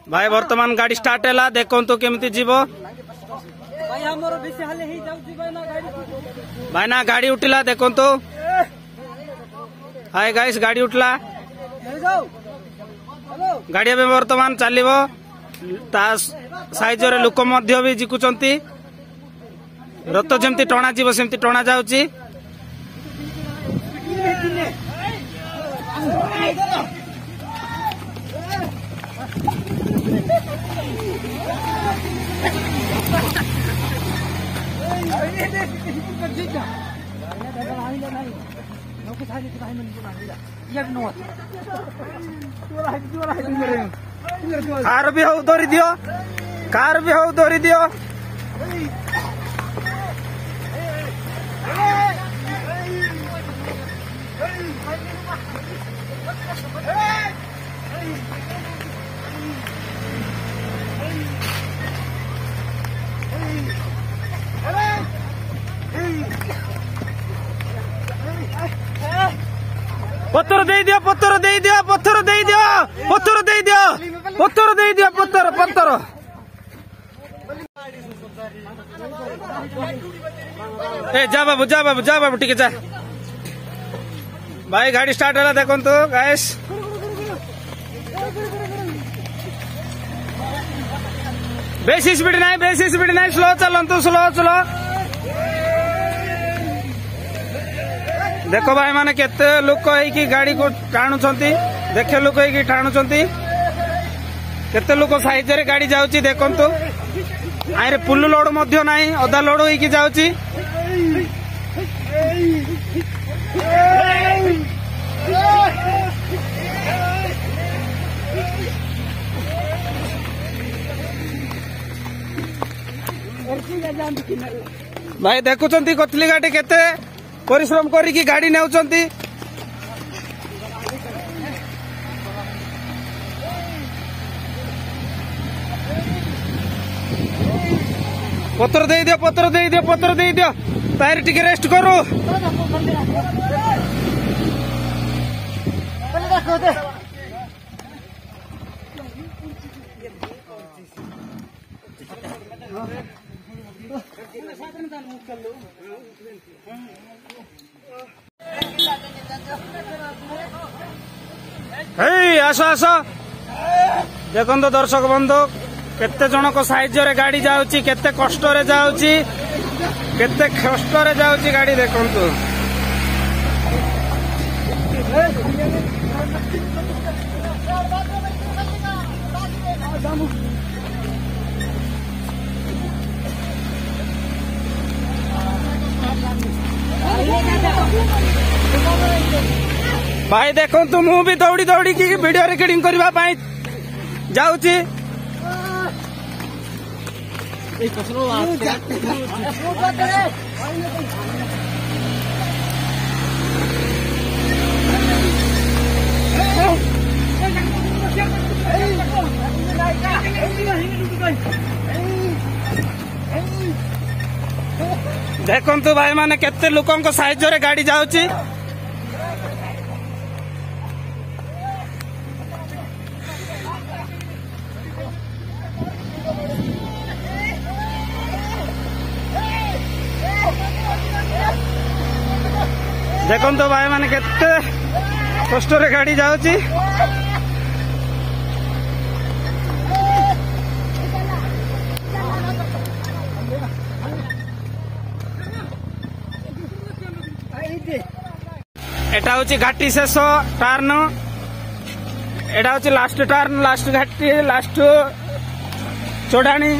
भाई वर्तमान गाड़ी स्टार्ट है देखो तो केमती जीव भाई ना गाड़ी उठिला देखो तो हाय गाइस गाड़ी उठला गाड़ी में वर्तमान चलो साइज लोक भी जिकुचंती रथ जमती टणा जीव सेमती टणा जाउची कार भी हो धरी दियो कार भी हो धरी दियो पत्थर दे दियो पत्थर दे दियो पत्थर दे दियो पत्थर दे दियो पत्थर दे दियो पत्थर पत्थर ए जा बाबू ठीक है जा भाई गाड़ी स्टार्ट है देखो तो गाइस बेसी स्पीड नहीं स्लो चलतु स्लो देखो भाई माने केते लोक है गाड़ी को टाणुचंती देखे लोक है टाणुचंती केते लोक साइज रे गाड़ी जाउची देखंतु आरे फुल लोड मध्य नाही अधा लोड होई की जाउची भाई देखुचंती कोथली गाड़ी केते परिश्रम करी गाड़ी नेउचंती पत्थर दे दियो पैर टिके रेस्ट करो आस देखो तो दर्शक बंधु केते जनक साइज रे गाड़ी जाउची केते कष्ट रे जाउची गाड़ी देखंतु भाई देखो तु मु भी दौड़ी की वीडियो रिकॉर्डिंग करबा पाई जाउची देखंतु भाई माने केते लोकन को साइज रे गाड़ी जाउची देखो तो भाई माने केते कष्ट रे गाड़ी जाउची एटा होची घाटी शेष टर्न एटा होची लास्ट टर्न लास्ट घाटी लास्ट चढ़ाणी